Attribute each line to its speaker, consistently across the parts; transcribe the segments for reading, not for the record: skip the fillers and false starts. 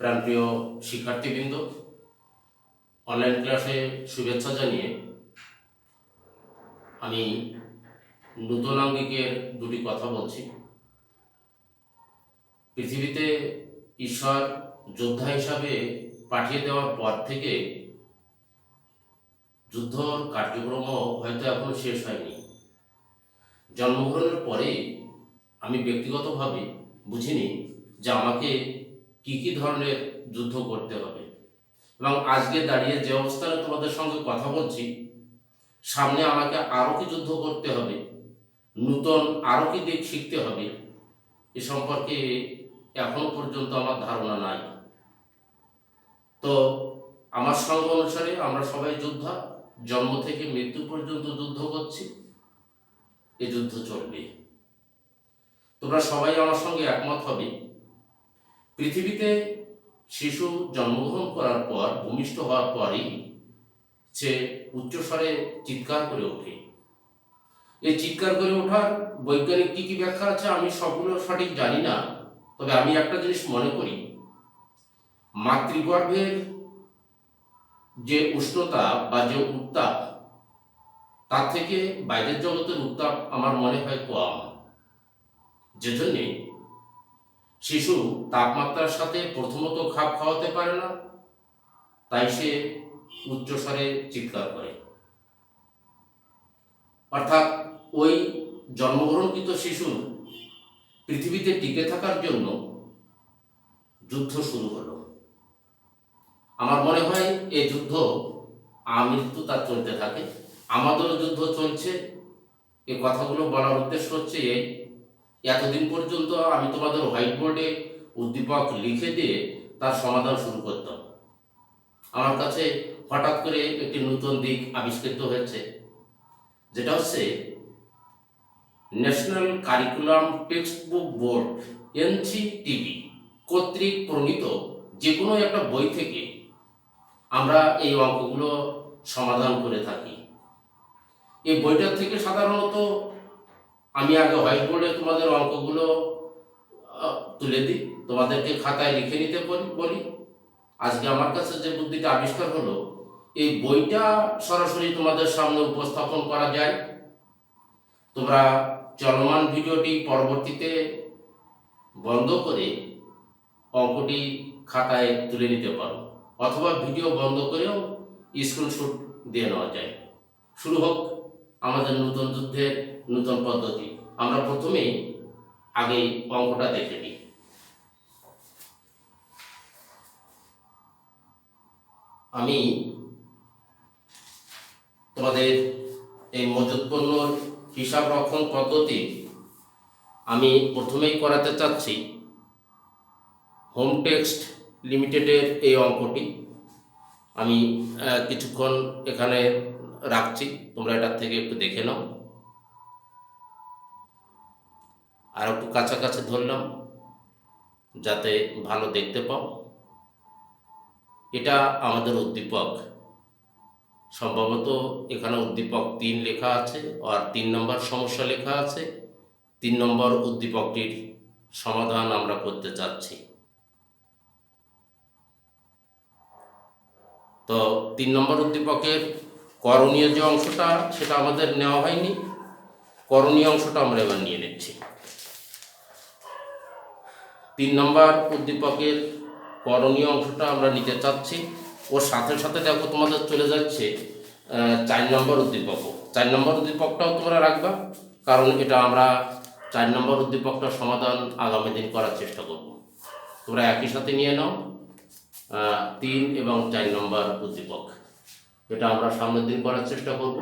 Speaker 1: প্রাণপ্রিয় শিক্ষার্থীবৃন্দ, অনলাইন ক্লাসে শুভেচ্ছা জানিয়ে আমি নূতন আঙ্গিকের দুটি কথা বলছি। পৃথিবীতে ঈশ্বর যোদ্ধা হিসাবে পাঠিয়ে দেওয়ার পর থেকে যুদ্ধর কার্যক্রম হয়তো এখনো শেষ হয়নি। জন্মগ্রহণের পরে আমি ব্যক্তিগতভাবে বুঝিনি যে আমাকে কী কী ধরনের যুদ্ধ করতে হবে, এবং আজকে দাঁড়িয়ে যে অবস্থানে তোমাদের সঙ্গে কথা বলছি, সামনে আমাকে আরও কি যুদ্ধ করতে হবে, নূতন আরও কি দিক শিখতে হবে, এ সম্পর্কে এখনো পর্যন্ত আমার ধারণা নাই। তো আমার সঙ্গ অনুসারে আমরা সবাই যোদ্ধা, জন্ম থেকে মৃত্যু পর্যন্ত যুদ্ধ করছি, এ যুদ্ধ চলবে। তোমরা সবাই আমার সঙ্গে একমত হবে, পৃথিবীতে শিশু জন্মগ্রহণ করার পর, ভূমিষ্ঠ হওয়ার পরই সে উচ্চস্বরে চিৎকার করে ওঠে। এই চিৎকার করে ওঠার বৈজ্ঞানিক কী কী ব্যাখ্যা আছে আমি সবগুলো সঠিক জানি না, তবে আমি একটা জিনিস মনে করি, মাতৃগর্ভের যে উষ্ণতা বা যে উত্তাপ, তার থেকে বাইরের জগতের উত্তাপ আমার মনে হয় কম, যে জন্যে শিশু তাপমাত্রার সাথে প্রথমত খাপ খাওয়াতে পারে না, তাই সে উচ্চস্বরে চিৎকার করে। অর্থাৎ ওই জন্মগ্রহণকৃত শিশুর পৃথিবীতে টিকে থাকার জন্য যুদ্ধ শুরু হলো। আমার মনে হয় এই যুদ্ধ আমৃত্যু তার চলতে থাকে, আমাদেরও যুদ্ধ চলছে। এই কথাগুলো বলার উদ্দেশ্য হচ্ছে এই, এতদিন পর্যন্ত আমি তোমাদের হোয়াইট বোর্ডে উদ্দীপক লিখে দিয়ে তার সমাধান শুরু করতাম। আমার কাছে হঠাৎ করে একটি নতুন দিক আবিষ্কৃত হয়েছে, যেটা হচ্ছে national curriculum text book board NCTB কর্তৃক প্রণীত যে কোনো একটা বই থেকে আমরা এই অঙ্কগুলো সমাধান করে থাকি। এই বইটার থেকে সাধারণত আমি আগে হোয়াইট বোর্ডে তোমাদের অঙ্কগুলো তুলে দিই, তোমাদেরকে খাতায় লিখে নিতে বলি। আজকে আমার কাছে যে বুদ্ধিটা আবিষ্কার হলো, এই বইটা সরাসরি তোমাদের সামনে উপস্থাপন করা যায়। তোমরা চলমান ভিডিওটি পরবর্তীতে বন্ধ করে অঙ্কটি খাতায় তুলে নিতে পারো, অথবা ভিডিও বন্ধ করেও স্ক্রিনশট দিয়ে নেওয়া যায়। শুরু হোক আমাদের নতুন যুদ্ধের নতুন পদ্ধতি। আমরা প্রথমেই আগে অঙ্কটা দেখে নিই। আমি তোমাদের এই মজুত পণ্যর হিসাব রক্ষণ পদ্ধতি আমি প্রথমেই করাতে চাচ্ছি হোম টেক্সট লিমিটেডের এই অঙ্কটি। আমি কিছুক্ষণ এখানে রাখছি, তোমরা এটার থেকে একটু দেখে নাও। আর একটু কাছাকাছি ধরলাম যাতে ভালো দেখতে পাও। এটা আমাদের উদ্দীপক, সম্ভবত এখানে উদ্দীপক 3 লেখা আছে, আর 3 নম্বর সমস্যা লেখা আছে। 3 নম্বর উদ্দীপকটির সমাধান আমরা করতে চাচ্ছি। তো 3 নম্বর উদ্দীপকের করণীয় যে অংশটা, সেটা আমাদের নেওয়া হয়নি, করণীয় অংশটা আমরা এবার নিয়ে নিচ্ছি। 3 নম্বর উদ্দীপকের করণীয় অংশটা আমরা নিতে চাচ্ছি। ওর সাথে সাথে দেখো তোমাদের চলে যাচ্ছে 4 নম্বর উদ্দীপকও। 4 নম্বর উদ্দীপকটাও তোমরা রাখবা, কারণ এটা আমরা 4 নম্বর উদ্দীপকটার সমাধান আগামী দিন করার চেষ্টা করব। তোমরা একই সাথে নিয়ে নাও 3 এবং 4 নম্বর উদ্দীপক, এটা আমরা সামনের দিন করার চেষ্টা করব।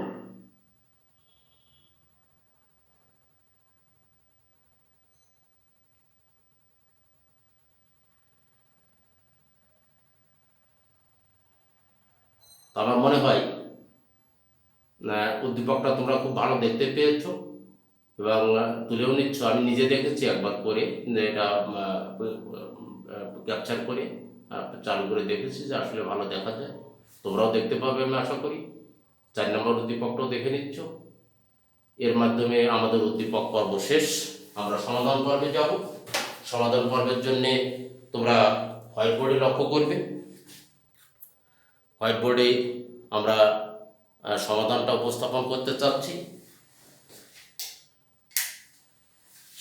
Speaker 1: আমার মনে হয় উদ্দীপকটা তোমরা খুব ভালো দেখতে পেয়েছ এবং তুলেও নিচ্ছ। আমি নিজে দেখেছি একবার করে, এটা ক্যাপচার করে চালু করে দেখেছি যে আসলে ভালো দেখা যায়। তোমরাও দেখতে পাবে আমি আশা করি। 4 নম্বর উদ্দীপকটাও দেখে নিচ্ছ। এর মাধ্যমে আমাদের উদ্দীপক পর্ব শেষ, আমরা সমাধান পর্বে যাব। সমাধান পর্বের জন্যে তোমরা হোয়াইট বোর্ডে লক্ষ্য করবে। হোয়াইট বোর্ডে আমরা সমাধানটা উপস্থাপন করতে চাচ্ছি।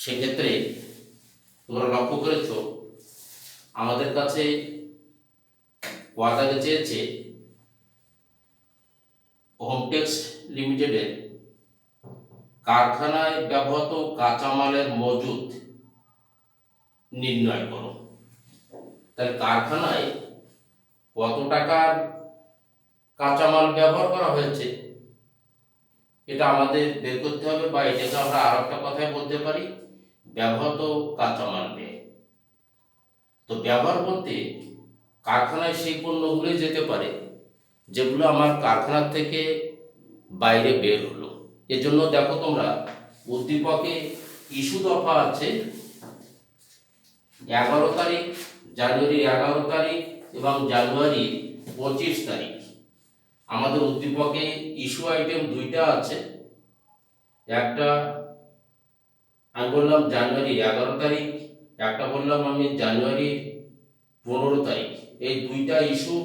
Speaker 1: সেক্ষেত্রে তোমরা লক্ষ্য করেছ আমাদের কাছে ওয়াদাকে চেয়েছে হোমটেক্স লিমিটেডের কারখানায় ব্যবহৃত কাঁচামালের মজুদ নির্ণয় করো। তাহলে কারখানায় কত টাকার কাঁচামাল ব্যবহার করা হয়েছে এটা আমাদের বের করতে হবে, বা এটাকে আমরা আর একটা কথায় বলতে পারি ব্যবহৃত কাঁচামাল ব্যয়। তো ব্যবহার বলতে কারখানায় সেই পণ্যগুলোই যেতে পারে যেগুলো আমার কারখানার থেকে বাইরে বের হলো। এজন্য দেখো তোমরা উদ্দীপকে ইস্যু দফা আছে 11 তারিখ, জানুয়ারি 11 তারিখ এবং জানুয়ারি 25 তারিখ। আমাদের উদ্দীপকে ইস্যু আইটেম দুইটা আছে, একটা আমি বললাম জানুয়ারি 11 তারিখ, একটা বললাম আমি জানুয়ারি 15 তারিখ। এই দুইটা ইস্যু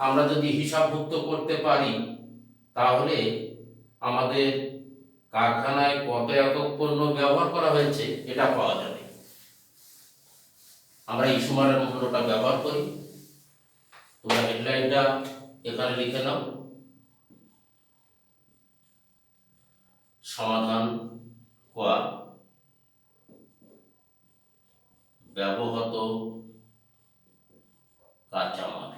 Speaker 1: আমরা যদি হিসাবভুক্ত করতে পারি তাহলে আমাদের কারখানায় কত একক পণ্য ব্যবহার করা হয়েছে এটা পাওয়া যাবে। আমরা ইস্যু মানের মূল্যটা ব্যবহার করি। তোমরা হেডলাইনটা এখানে লিখে নাও, সমাধান কোয়া ব্যবহৃত কাঁচামাল,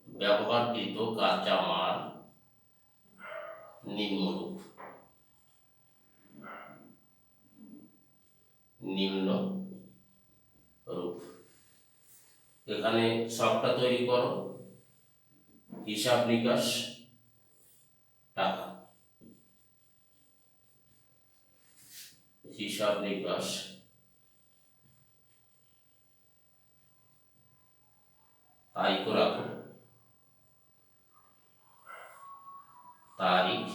Speaker 1: ব্যবহারকৃত কাঁচামাল নিম্নরূপ। এখানে সবটা তৈরি করো, হিসাব নিকাশ টাকা, হিসাব নিকাশ তারিখ রাখো, তারিখ,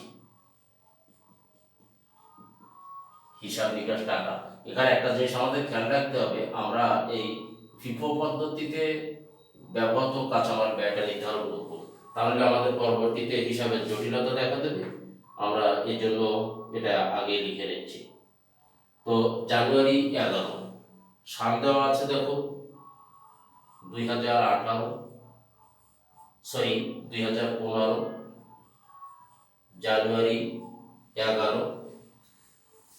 Speaker 1: হিসাব নিকাশ টাকা। এখানে একটা জিনিস আমাদের খেয়াল রাখতে হবে, আমরা এই ফিফো পদ্ধতিতে ব্যবহৃত কাঁচামাল ব্যয়টা নির্ধারণ করব, তাহলে আমাদের পরবর্তীতে হিসাবের জটিলতা দেখা দেবে। আমরা এই জন্য এটা আগে লিখে নিচ্ছি। তো জানুয়ারি 11 সাল দেওয়া আছে, দেখো 2015, জানুয়ারি 11,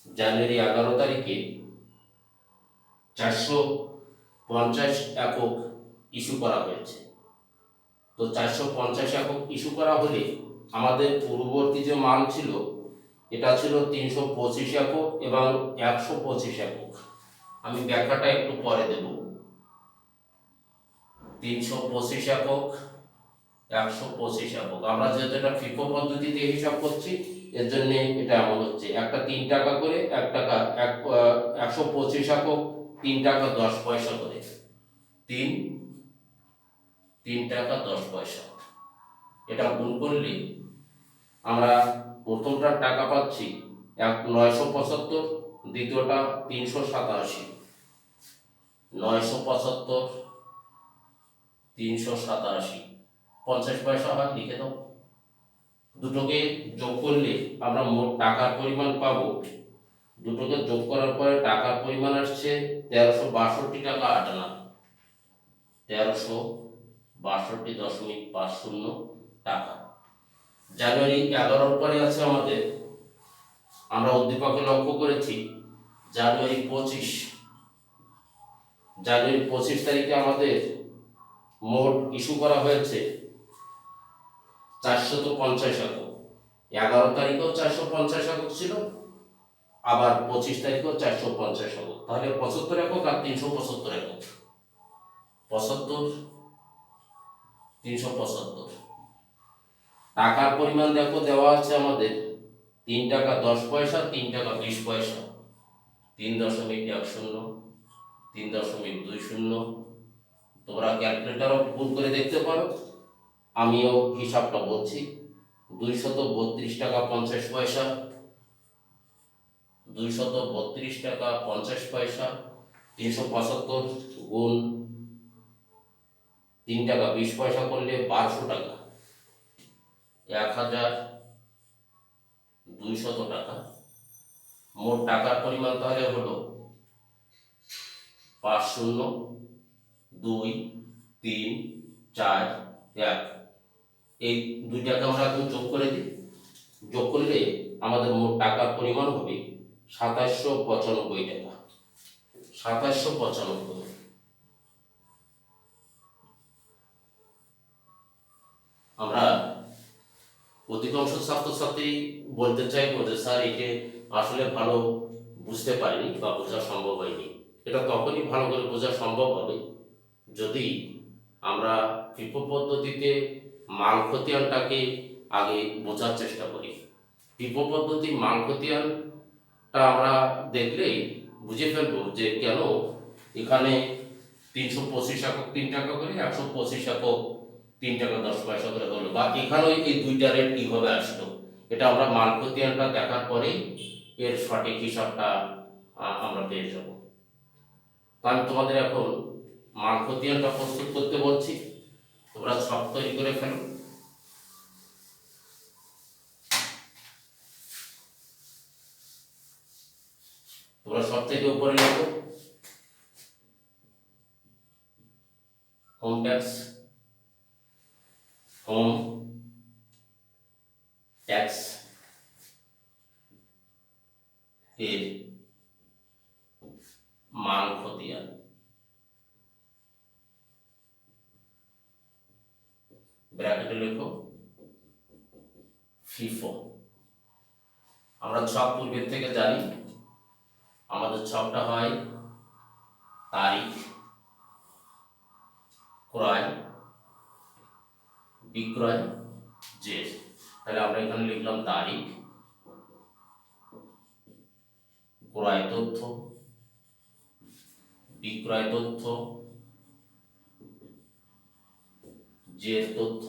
Speaker 1: জানুয়ারি 11 তারিখে 450 একক ইস্যু করা হয়েছে। তো 450 একক ইস্যু করা হলে আমাদের পূর্ববর্তী যে মান ছিল এটা ছিল 325 একক এবং 125 একক। আমি ব্যাখ্যাটা একটু পরে দেব। 325 একক, 125 একক। আমরা যেহেতু এটা ফিফো পদ্ধতিতে হিসাব করছি এর জন্য এটা এমন হচ্ছে, একটা 3 টাকা করে, 1 টাকা 125 একক 3 টাকা 10 পয়সা করে, 3 টাকা 10 পয়সা। এটা গুণ করলে আমরা প্রথমটার টাকা পাচ্ছি 975, দ্বিতীয়টা 387, 975, 387, 50 পয়সা হয়, লিখে দাও। দুটোকে যোগ করলে আমরা মোট টাকার পরিমাণ পাবো। দুটোকে যোগ করার পরে টাকার পরিমাণ আসছে 1362 টাকা 8 আনা, 1362.50 টাকা। জানুয়ারি 11 পরে আছে আমাদের, আমরা উদ্দীপকে লক্ষ্য করেছি জানুয়ারি 25, জানুয়ারি 25 তারিখে আমাদের মোট ইস্যু করা হয়েছে 450 একক। 11 তারিখেও 450 একক ছিল, আবার 25 তারিখেও 450 একক। তাহলে 75 একক আর 375 একক, 75, 375। টাকার পরিমাণ দেখো দেওয়া আছে আমাদের 3 টাকা 10 পয়সা, 3 টাকা 20 পয়সা, 3.10, 3.20। তোমরা ক্যালকুলেটরও গুণ করে দেখতে পারো, আমিও হিসাবটা বলছি। 232 টাকা 50 পয়সা, 232 টাকা 50 পয়সা, 375 গুণ 3 টাকা 20 পয়সা করলে 1200 টাকা, 1200 টাকা। মোট টাকার পরিমাণ তাহলে হলো 5 0 2 3 4 1। এই দুইটাকে আমরা এখন যোগ করে দিই। যোগ করলে আমাদের মোট টাকার পরিমাণ হবে 2795 টাকা। 2795। আমরা অধিকাংশ ছাত্রছাত্রী বলতে চাইবো যে স্যার একে আসলে ভালো বুঝতে পারিনি বা বোঝা সম্ভব হয়নি। এটা তখনই ভালো করে বোঝা সম্ভব হবে যদি আমরা ফিফো পদ্ধতিতে মান খতিয়ানটাকে আগে বোঝার চেষ্টা করি। ফিফো পদ্ধতির মান খতিয়ানটা আমরা দেখলেই বুঝে ফেলবো যে কেন এখানে 325 একক 3 টাকা করে, 125 একক 3 টাকা 10 পয়সা করে হলো, বা এখানেও এই দুইটা রেট কিভাবে আসলো। এটা আমরা মান খতিয়ানটা দেখার পরেই এর সঠিক হিসাবটা আমরা পেয়ে যাব। আমি তোমাদের এখন মান খতিয়ানটা প্রস্তুত করতে বলছি, তোমরা ছক তৈরি করে ফেলো। তোমরা সব থেকে উপরে লেখো হোম ট্যাক্স, হোম ট্যাক্স এর মান খতিয়ান। ব্র্যাকেটে লেখো ফিফো। আমরা ছক পূর্বের থেকে জানি, আমাদের ছকটা হয় তারিখ, ক্রয়, বিক্রয়, জের। তাহলে আমরা এখানে লিখলাম তারিখ, ক্রয় তথ্য, বিক্রয় তথ্য, জের তথ্য।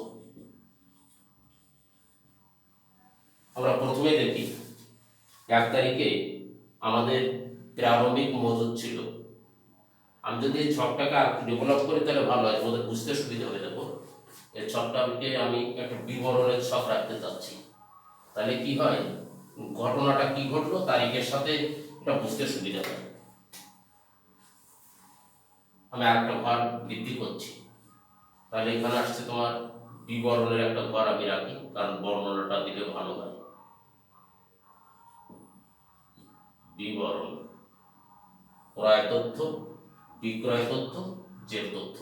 Speaker 1: আমরা প্রথমে দেখি 1 তারিখে আমাদের প্রারম্ভিক মজুদ ছিল। আমি যদি এই ছকটাকে ডেভেলপ করি তাহলে ভালো হয়, তোমাদের বুঝতে সুবিধা হবে। দেখো এই ছকটাকে আমি একটা বিবরণের ছক রাখতে চাচ্ছি, তাহলে কি হয়, ঘটনাটা কি ঘটলো তারিখের সাথে এটা বুঝতে সুবিধা হয়। আমি আরেকটা ঘর বৃদ্ধি করছি, তাহলে এখানে আসছে তোমার বিবরণের একটা ঘর আমি রাখি, কারণ বর্ণনাটা দিলে ভালো হয়। বিবরণ, ক্রয় তথ্য, বিক্রয় তথ্য, জের তথ্য।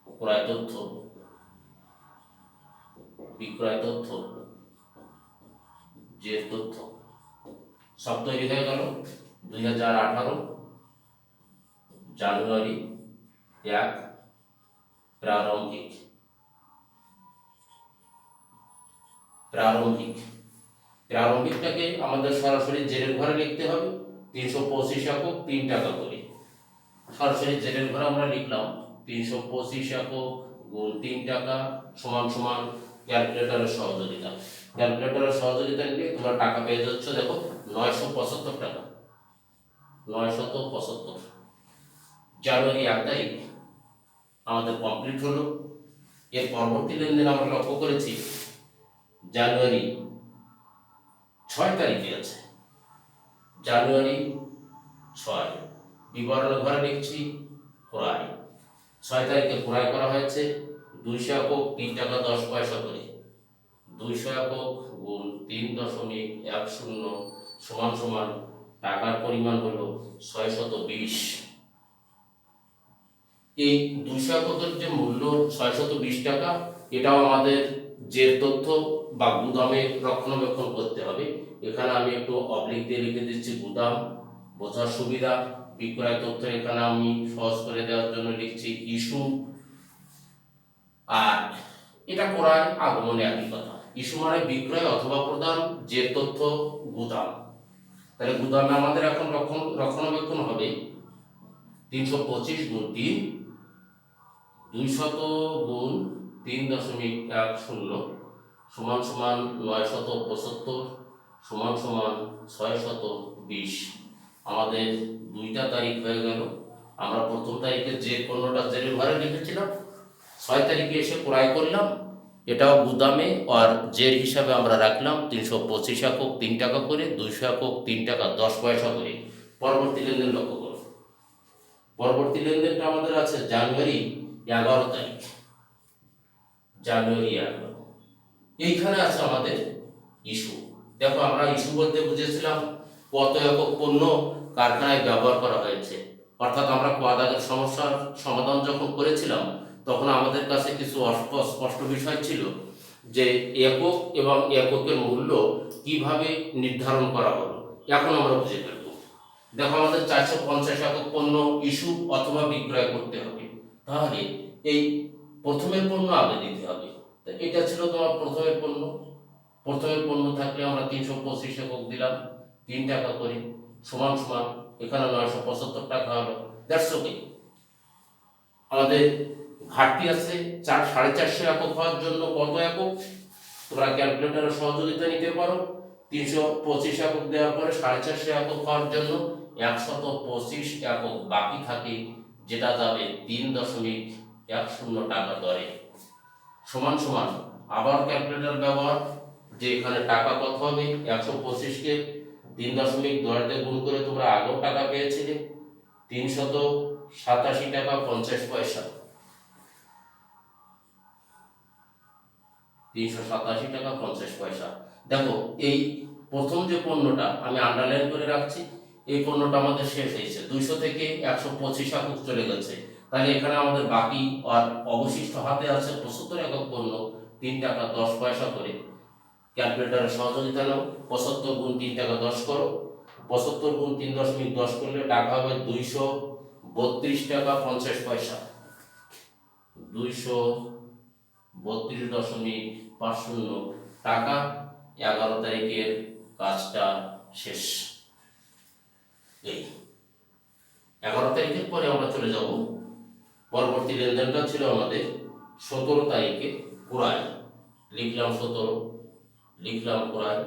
Speaker 1: ক্রয় তথ্য, বিক্রয় তথ্য, জের তথ্য সব তৈরি হয়ে গেল। 2018 জানুয়ারি 1 প্রারম্ভিক। প্রারম্ভিকটাকে আমাদের সরাসরি জেরের ঘরে লিখতে হবে। 325 একক 3 টাকা করে সরাসরি জেরের ঘরে আমরা লিখলাম 325 একক গুণ 3 টাকা সমান সমান ক্যালকুলেটরের সহযোগিতা। ক্যালকুলেটরের সহযোগিতা নিলে তোমরা টাকা পেয়ে যাচ্ছ, দেখো 975 টাকা। 975 জানুয়ারি 1 তারিখ আমাদের কমপ্লিট হলো। এর পরবর্তী লেনদেন আমরা লক্ষ্য করেছি জানুয়ারি 6 তারিখে আছে। জানুয়ারি 6 বিবরণ ঘরে লিখছি ক্রয়। 6 তারিখে ক্রয় করা হয়েছে 200 একক 3 টাকা 10 পয়সা করে। 200 একক গুণ 3.10 সমান সমান টাকার পরিমাণ হলো 620। এই 200 এককের যে মূল্য 620 টাকা, এটাও আমাদের যে তথ্য বা গুদামে রক্ষণাবেক্ষণ করতে হবে। এখানে আমি একটু অবলিক দিয়ে লিখে দিচ্ছি গুদাম, বোঝার সুবিধা। বিক্রয় তথ্য এখানে আমি সহজ করে দেওয়ার জন্য লিখছি ইস্যু। আর এটা ক্রয় আগমনে একই কথা। ইস্যু মানে বিক্রয় অথবা প্রদান, যে তথ্য গুদাম। তাহলে গুদামে আমাদের এখন রক্ষণাবেক্ষণ হবে 325 গুণ 3, 200 গুণ 3.10 সমান সমান 975 সমান সমান 620। আমাদের 2টা তারিখ হয়ে গেল। আমরা প্রথম তারিখে যে পণ্যটা জেরের ঘরে লিখেছিলাম 6 তারিখে এসে ক্রয় করলাম, এটাও গুদামে আর জের হিসাবে আমরা রাখলাম 325 একক 3 টাকা করে, 200 একক 3 টাকা 10 পয়সা করে। পরবর্তী লেনদেন লক্ষ্য করো। পরবর্তী লেনদেনটা আমাদের আছে জানুয়ারি 11 তারিখ, জানুয়ারি 11। এইখানে আছে আমাদের ইস্যু। দেখো আমরা ইস্যু বলতে বুঝেছিলাম কত একক পণ্য কারখানায় ব্যবহার করা হয়েছে, অর্থাৎ আমরা কোয়াদাগের সমস্যার সমাধান যখন করেছিলাম তখন আমাদের কাছে কিছু অস্পষ্ট বিষয় ছিল যে একক এবং এককের মূল্য কিভাবে নির্ধারণ করা হলো। এখন আমরা বুঝে ফেলব। দেখো আমাদের 450 একক পণ্য ইস্যু অথবা বিক্রয় করতে হবে, তাহলে এই প্রথমের পণ্য আগে দিতে হবে। তো এটা ছিল তোমার প্রথমের পণ্য। প্রথমের পণ্য থাকলে আমরা 325 একক দিলাম 3 টাকা করে, সমান সমান এখানে 975 টাকা হলো। That's okay. আমাদের ঘাটতি আছে 450 একক হওয়ার জন্য কত একক? তোমরা ক্যালকুলেটরের সহযোগিতা নিতে পারো। 325 একক দেওয়ার পরে 450 একক হওয়ার জন্য 125 একক বাকি থাকে, যেটা যাবে 3.10 টাকা দরে। সমান সমান আবার ক্যালকুলেটর ব্যবহার, যে এখানে টাকা কত হবে? 125কে 3.10 দিয়ে গুণ করে তোমরা আগেও টাকা পেয়েছিলে 387 টাকা 50 পয়সা। 387 টাকা 50 পয়সা। দেখো এই প্রথম যে পণ্যটা আমি আন্ডারলাইন করে রাখছি, এই পণ্যটা আমাদের শেষ হয়েছে, 200 থেকে 125 একক চলে গেছে। তাহলে এখানে আমাদের বাকি আর অবশিষ্ট হাতে আছে 75 একক পণ্য 3 টাকা 10 পয়সা করে। ক্যালকুলেটরের সহযোগিতা নাও। 75 গুণ 3 টাকা 10 করো। 75 গুণ 3.10 করলে টাকা হবে 232 টাকা 50 পয়সা। 232.50 টাকা। 11 তারিখের কাজটা শেষ। এই 11 তারিখের পরে আমরা চলে যাব। পরবর্তী লেনদেনটা ছিল আমাদের 17 তারিখে ক্রয়। লিখলাম 17, লিখলাম ক্রয়।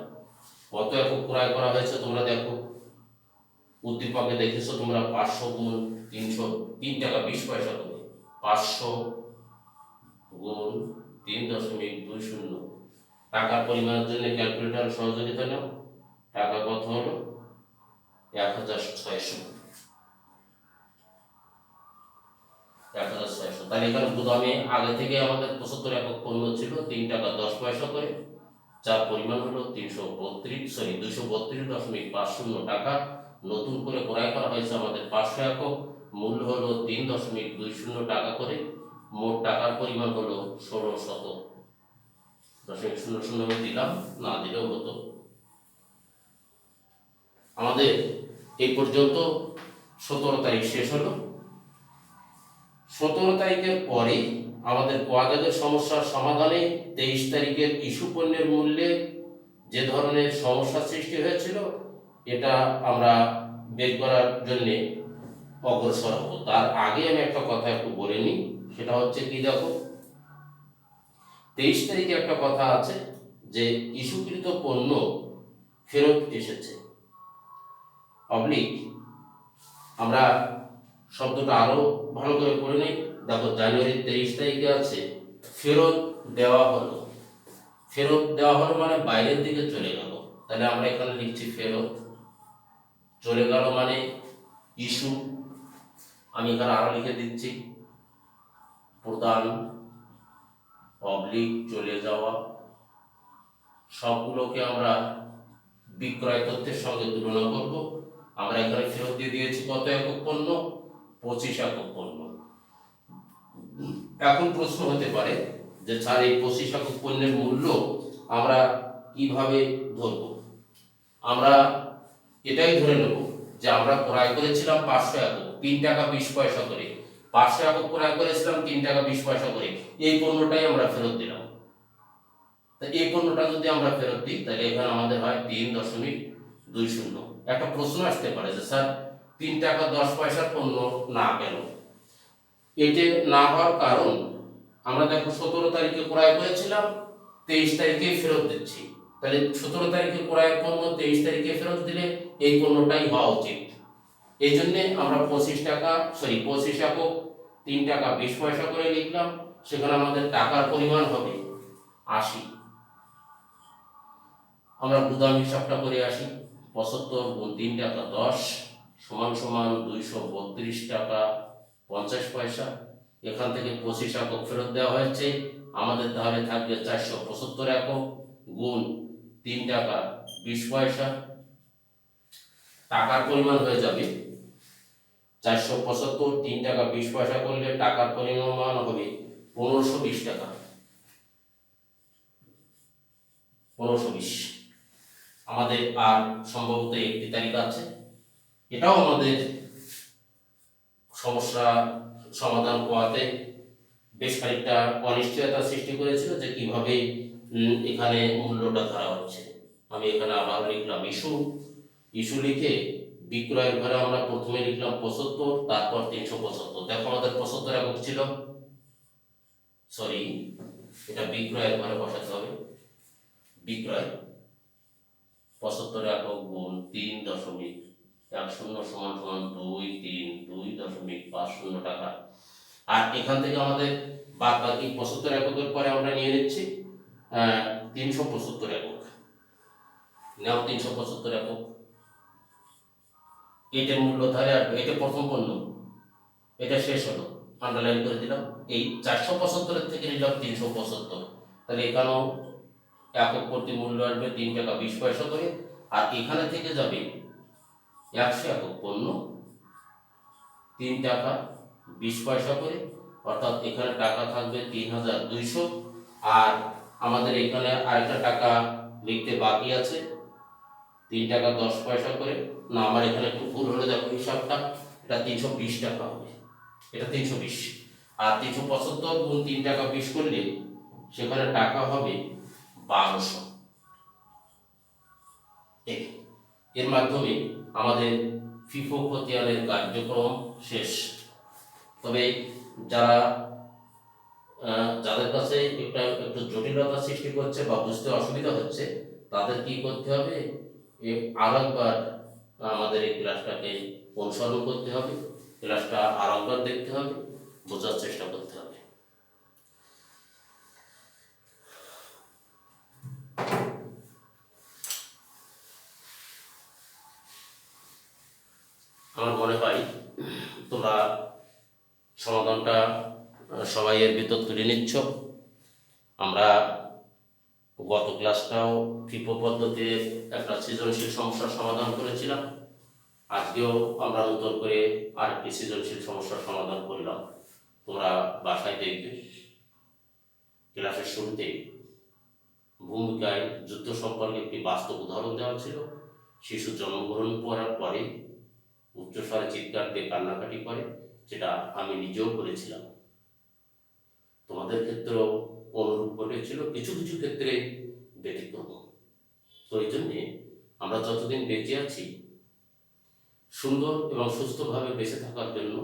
Speaker 1: কত একক ক্রয় করা হয়েছে তোমরা দেখো। উদ্দীপকে দেখেছো তোমরা 500 গুণ 300 3 টাকা 20 পয়সা করে। 500 গুণ 3.20 টাকার পরিমাণের জন্য ক্যালকুলেটর সহযোগিতা নাও। টাকা কত হলো? 1600। তাহলে এখানে গুদামে আগে থেকে আমাদের 75 একক পণ্য ছিল 3 টাকা 10 পয়সা করে, যার পরিমাণ হলো 232.50 টাকা। নতুন করে ক্রয় করা হয়েছে আমাদের 500 একক, মূল্য হলো 3.20 টাকা করে। মোট টাকার পরিমাণ হলো 1600.00 দিলাম, না দিলেও হতো। আমাদের এই পর্যন্ত 17 তারিখ শেষ হলো। 17 তারিখের পরে আমাদের কোয়াদাগের সমস্যার সমাধানে 23 তারিখের ইস্যু পণ্যের মূল্যে যে ধরনের সমস্যা সৃষ্টি হয়েছিল এটা আমরা বের করার জন্য অগ্রসর হব। তার আগে আমি একটা কথা একটু বলে নিই, সেটা হচ্ছে কি, দেখো 23 তারিখে একটা কথা আছে যে ইস্যুকৃত পণ্য ফেরত এসেছে। অবলিক আমরা শব্দটা আরো ভালো করে পড়ে নিই। দেখো জানুয়ারি 23 তারিখে আছে ফেরত দেওয়া হলো। ফেরত দেওয়া হলো মানে বাইরের দিকে চলে গেল। তাহলে আমরা এখানে লিখছি ফেরত। চলে গেল মানে ইস্যু। আমি এখানে আরো লিখে দিচ্ছি প্রদান অবলিক চলে যাওয়া। সবগুলোকে আমরা বিক্রয় তথ্যের সঙ্গে তুলনা করব। আমরা এখানে ফেরত দিয়ে দিয়েছি কত একক পণ্য? 25 একক পণ্য। এখন প্রশ্ন হতে পারে যে স্যার এই 25 একক পণ্যের মূল্য আমরা কিভাবে ধরব? আমরা এটাই ধরে নেব যে আমরা ক্রয় করেছিলাম 500 একক 3 টাকা 20 পয়সা করে। 500 একক ক্রয় করেছিলাম 3 টাকা 20 পয়সা করে। এই পণ্যটাই আমরা ফেরত দিলাম। তো এই পণ্যটা যদি আমরা ফেরত দিই তাহলে এখানে আমাদের হয় 3.20। একটা প্রশ্ন আসতে পারে যে স্যার 3 টাকা 10 পয়সার পণ্য না কেন? এতে না হওয়ার কারণ আমরা দেখো 17 তারিখে ক্রয় করেছিলাম, 23 তারিখে ফেরত দিচ্ছি। তাহলে 17 তারিখে ক্রয়ের পণ্য 23 তারিখে ফেরত দিলে এই পণ্যটাই হওয়া উচিত। এই জন্যে আমরা 25 একক 3 টাকা 20 পয়সা করে লিখলাম। সেখানে আমাদের টাকার পরিমাণ হবে 80। আমরা গুদাম হিসাবটা করে আসি। 75 গুণ 3 টাকা 10 সমান সমান 232 টাকা 50 পয়সা। এখান থেকে 25 একক ফেরত দেওয়া হয়েছে, আমাদের তাহলে থাকবে 475 একক গুণ 3 টাকা 20 পয়সা। টাকার পরিমাণ হয়ে যাবে 475 3 টাকা 20 পয়সা করলে টাকার পরিমাণ হবে 1520 টাকা। 1520। আমাদের আর সম্ভবত একটি তারিখ আছে, এটাও আমাদের সমস্যা সমাধান করাতে বেশ খানিকটা অনিশ্চয়তা সৃষ্টি করেছিল যে কিভাবে এখানে মূল্যটা ধরা হচ্ছে। আমি এখানে আবার লিখলাম ইস্যু লিখে বিক্রয়ের ঘরে আমরা প্রথমে লিখলাম 75, তারপর 375। দেখো আমাদের 75 একক ছিল, সরি এটা বিক্রয়ের ঘরে বসাতে হবে। বিক্রয় 75 একক গুণ 3.10 সমান সমান 232.50 টাকা। আর এখান থেকে আমাদের বাদ বাকি 75 এককের পরে আমরা নিয়ে নিচ্ছি 375 একক। নাও 375 একক, এটার মূল্য ধরে আসবে। এটা প্রথম পণ্য, এটা শেষ হলো, আন্ডারলাইন করে দিলাম। এই 475 থেকে নিলাম 375, তাহলে এখানেও একক প্রতি মূল্য আসবে 3 টাকা 20 পয়সা করে। আর এখানে থেকে যাবে 100 একক পণ্য 3 টাকা 20 পয়সা করে, অর্থাৎ এখানে টাকা থাকবে 3200। আর আমাদের এখানে আরেকটা টাকা লিখতে বাকি আছে 3 টাকা 10 পয়সা করে। না, আমার এখানে একটু ভুল হলে দেখো হিসাবটা, এটা 320 টাকা হবে, এটা 320। আর 375 গুণ 3 টাকা 20 করলে সেখানে টাকা হবে 1200। এর মাধ্যমে আমাদের ফিফো খতিয়ানের কার্যক্রম শেষ। তবে যাদের কাছে এটা একটু জটিলতা সৃষ্টি করছে বা বুঝতে অসুবিধা হচ্ছে, তাদের কি করতে হবে, আরেকবার আমাদের এই ক্লাসটাকে অনুসরণ করতে হবে, ক্লাসটা আরেকবার দেখতে হবে, বোঝার চেষ্টা করতে হবে। আমার মনে হয় তোমরা সমাধানটা সবাই এর ভিতর তুলে নিচ্ছ। আমরা গত ক্লাসটাও ফিফো পদ্ধতির একটা সৃজনশীল সমস্যার সমাধান করেছিলাম, আজকেও আমরা নতুন করে আরেকটি সৃজনশীল সমস্যার সমাধান করলাম। তোমরা বাসায় দেখবে। ক্লাসের শুরুতে ভূমিকায় যুদ্ধ সম্পর্কে একটি বাস্তব উদাহরণ দেওয়া ছিল। শিশু জন্মগ্রহণ করার পরে উচ্চস্বরে চিৎকার দিয়ে কান্নাকাটি করে, যেটা আমি নিজেও করেছিলাম। তোমাদের ক্ষেত্রেও অনুরূপ ঘটেছিল, কিছু কিছু ক্ষেত্রে ব্যতিক্রম। তো এই জন্যে আমরা যতদিন বেঁচে আছি সুন্দর এবং সুস্থভাবে বেঁচে থাকার জন্য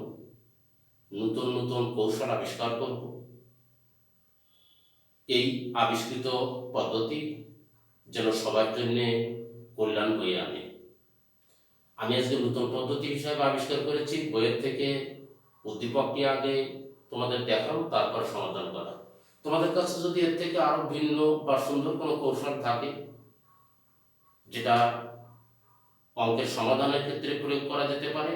Speaker 1: নতুন নতুন কৌশল আবিষ্কার করব। এই আবিষ্কৃত পদ্ধতি যেন সবার জন্য কল্যাণ বয়ে আনে। আমি আজকে নতুন পদ্ধতি হিসাবে আবিষ্কার করেছি, বইয়ের থেকে উদ্দীপকটি আগে তোমাদের দেখানো, তারপর সমাধান করা। তোমাদের কাছে যদি এর থেকে আরো ভিন্ন বা সুন্দর কোনো কৌশল থাকে যেটা অঙ্কের সমাধানের ক্ষেত্রে প্রয়োগ করা যেতে পারে,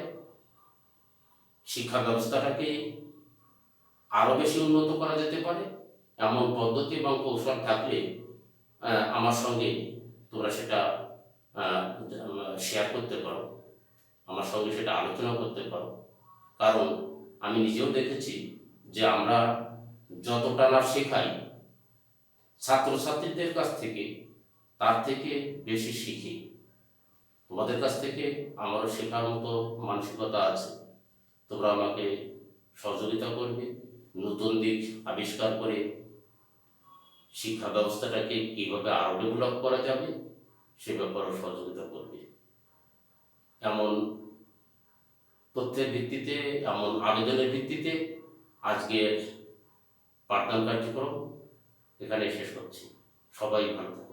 Speaker 1: শিক্ষা ব্যবস্থাটাকে আরো বেশি উন্নত করা যেতে পারে, এমন পদ্ধতি এবং কৌশল থাকলে আমার সঙ্গে তোমরা সেটা শেয়ার করতে পারো, আমার সঙ্গে সেটা আলোচনা করতে পারো। কারণ আমি নিজেও দেখেছি যে আমরা যতটা না শেখাই ছাত্রছাত্রীদের কাছ থেকে, তার থেকে বেশি শিখি। তোমাদের কাছ থেকে আমারও শেখার মতো মানসিকতা আছে। তোমরা আমাকে সহযোগিতা করবে, নতুন দিক আবিষ্কার করে শিক্ষা ব্যবস্থাটাকে কীভাবে আরও ডেভেলপ করা যাবে সে ব্যাপারেও সহযোগিতা করবে। এমন তথ্যের ভিত্তিতে, এমন আবেদনের ভিত্তিতে আজকের পাঠদান কার্যক্রম এখানে শেষ করছি। সবাই ভালো থাকবে।